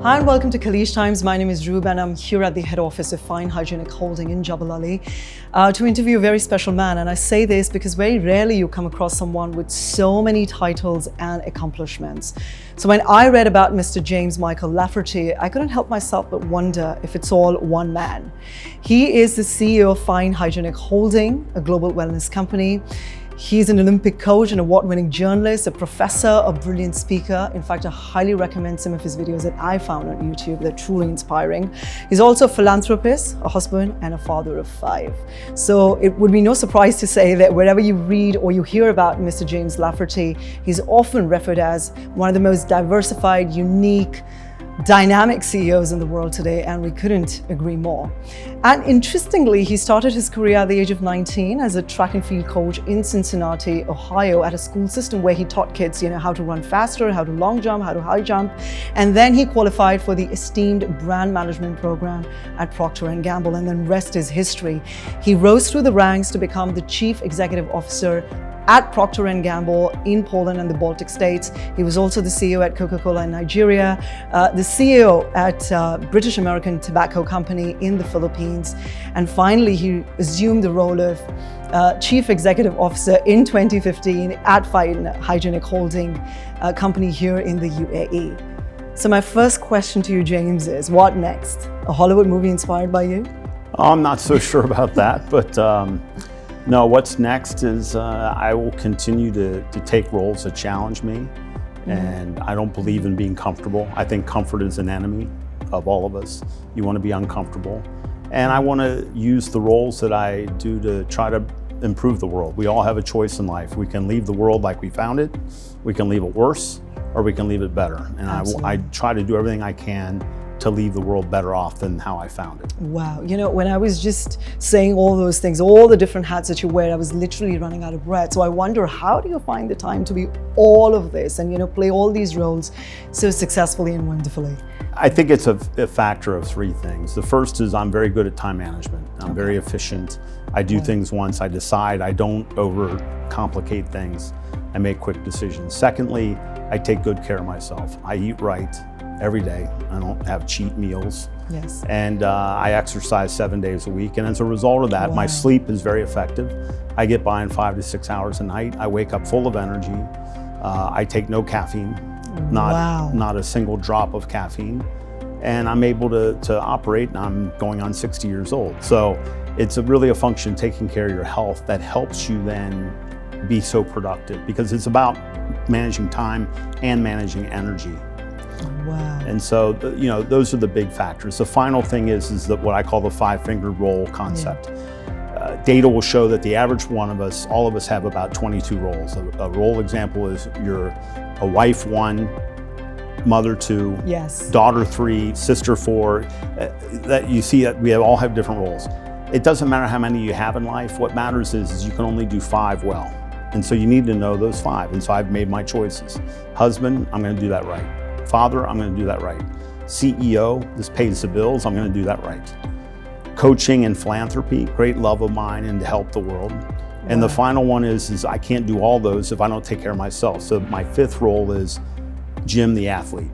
Hi and welcome to Khaleej Times. My name is Rube and I'm here at the head office of Fine Hygienic Holding in Jebel Ali to interview a very special man. And I say this because very rarely you come across someone with so many titles and accomplishments. So when I read about Mr. James Michael Lafferty, I couldn't help myself but wonder if it's all one man. He is the CEO of Fine Hygienic Holding, a global wellness company. He's an Olympic coach, an award-winning journalist, a professor, a brilliant speaker. In fact, I highly recommend some of his videos that I found on YouTube. They're truly inspiring. He's also a philanthropist, a husband, and a father of 5. So it would be no surprise to say that wherever you read or you hear about Mr. James Lafferty, he's often referred as one of the most diversified, unique, dynamic CEOs in the world today, and we couldn't agree more. And interestingly, he started his career at the age of 19 as a track and field coach in Cincinnati, Ohio, at a school system where he taught kids, how to run faster, how to long jump, how to high jump. And then he qualified for the esteemed brand management program at Procter & Gamble, and then rest is history. He rose through the ranks to become the chief executive officer at Procter & Gamble in Poland and the Baltic states. He was also the CEO at Coca-Cola in Nigeria, the CEO at British American Tobacco Company in the Philippines, and finally he assumed the role of Chief Executive Officer in 2015 at Fine Hygienic Holding company here in the UAE. So my first question to you, James, is what next? A Hollywood movie inspired by you? I'm not so sure about that, but no, what's next is I will continue to take roles that challenge me, and I don't believe in being comfortable. I think comfort is an enemy of all of us. You want to be uncomfortable, and I want to use the roles that I do to try to improve the world. We all have a choice in life. We can leave the world like we found it, we can leave it worse, or we can leave it better. And I try to do everything I can to leave the world better off than how I found it. Wow, when I was just saying all those things, all the different hats that you wear, I was literally running out of breath. So I wonder, how do you find the time to be all of this and play all these roles so successfully and wonderfully? I think it's a factor of 3 things. The first is I'm very good at time management. I'm very efficient. I do things once, I decide. I don't overcomplicate things. I make quick decisions. Secondly, I take good care of myself. I eat right every day. I don't have cheat meals. Yes. And I exercise 7 days a week. And as a result of that, my sleep is very effective. I get by in 5 to 6 hours a night. I wake up full of energy. I take no caffeine, not a single drop of caffeine. And I'm able to operate, and I'm going on 60 years old. So it's really a function of taking care of your health that helps you then be so productive, because it's about managing time and managing energy. Wow. And so, those are the big factors. The final thing is that what I call the 5-finger roll concept. Data will show that the average one of us, all of us have about 22 roles. A role example is you're a wife 1, mother 2, daughter 3, sister 4. That you see that we all have different roles. It doesn't matter how many you have in life. What matters is you can only do 5 well. And so you need to know those 5. And so I've made my choices. Husband, I'm going to do that right. Father, I'm going to do that right. CEO, this pays the bills, I'm going to do that right. Coaching and philanthropy, great love of mine and to help the world. And the final one is I can't do all those if I don't take care of myself. So my 5th role is Jim the athlete.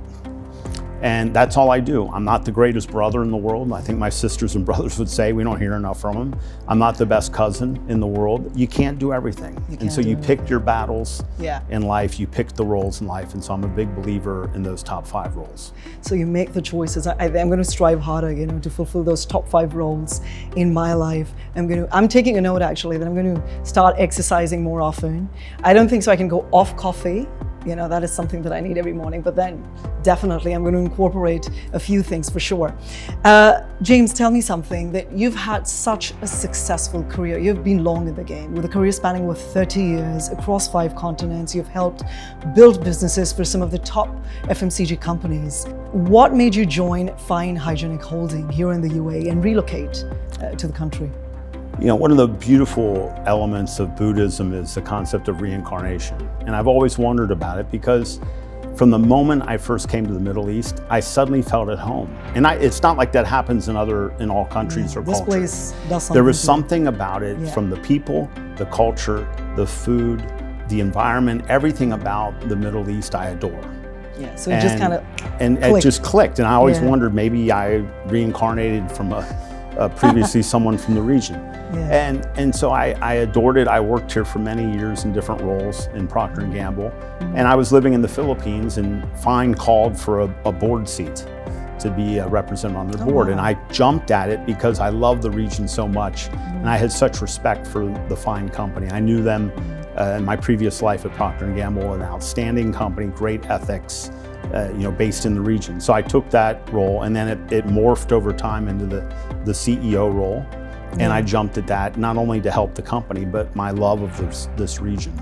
And that's all I do. I'm not the greatest brother in the world. I think my sisters and brothers would say we don't hear enough from them. I'm not the best cousin in the world. You can't do everything. And so you pick your battles in life, you pick the roles in life. And so I'm a big believer in those top 5 roles. So you make the choices. I'm going to strive harder, to fulfill those top 5 roles in my life. I'm taking a note actually that I'm going to start exercising more often. I don't think so I can go off coffee. That is something that I need every morning, but then definitely I'm going to incorporate a few things for sure. James, tell me something, that you've had such a successful career. You've been long in the game, with a career spanning over 30 years across 5 continents. You've helped build businesses for some of the top FMCG companies. What made you join Fine Hygienic Holding here in the UAE and relocate to the country? One of the beautiful elements of Buddhism is the concept of reincarnation. And I've always wondered about it because from the moment I first came to the Middle East, I suddenly felt at home. And it's not like that happens in all countries or cultures. This place does something. There was something about it from the people, the culture, the food, the environment, everything about the Middle East I adore. Yeah, so it just kind of it just clicked, and I always Yeah. wondered maybe I reincarnated from previously someone from the region. Yeah. And so I adored it. I worked here for many years in different roles in Procter & Gamble, and I was living in the Philippines, and Fine called for a board seat to be a representative on their board. wow. And I jumped at it because I love the region so much, and I had such respect for the Fine company. I knew them in my previous life at Procter & Gamble, an outstanding company, great ethics, based in the region. So I took that role, and then it morphed over time into the CEO role. And I jumped at that, not only to help the company, but my love of this region.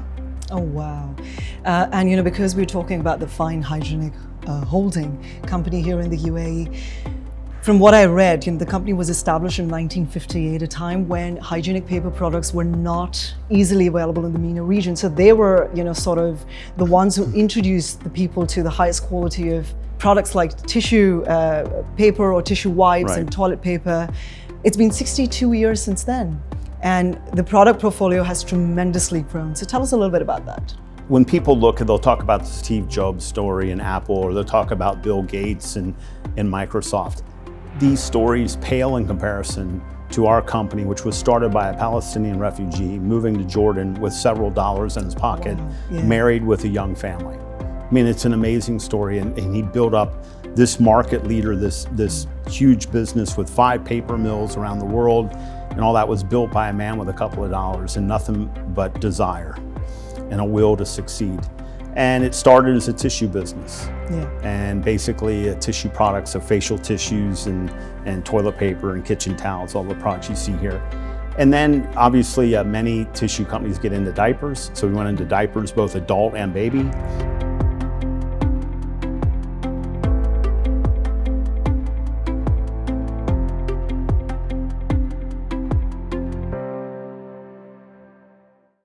Oh, wow. And because we're talking about the Fine Hygienic Holding company here in the UAE, from what I read, the company was established in 1958, a time when hygienic paper products were not easily available in the MENA region. So they were, sort of the ones who introduced the people to the highest quality of products like tissue paper or tissue wipes and toilet paper. It's been 62 years since then, and the product portfolio has tremendously grown. So tell us a little bit about that. When people they'll talk about the Steve Jobs story in Apple, or they'll talk about Bill Gates and Microsoft. These stories pale in comparison to our company, which was started by a Palestinian refugee moving to Jordan with several dollars in his pocket, married with a young family. I mean, it's an amazing story, and he built up this market leader, this huge business with 5 paper mills around the world, and all that was built by a man with a couple of dollars and nothing but desire and a will to succeed. And it started as a tissue business, and basically tissue products, so facial tissues and toilet paper and kitchen towels, all the products you see here. And then obviously many tissue companies get into diapers, so we went into diapers, both adult and baby.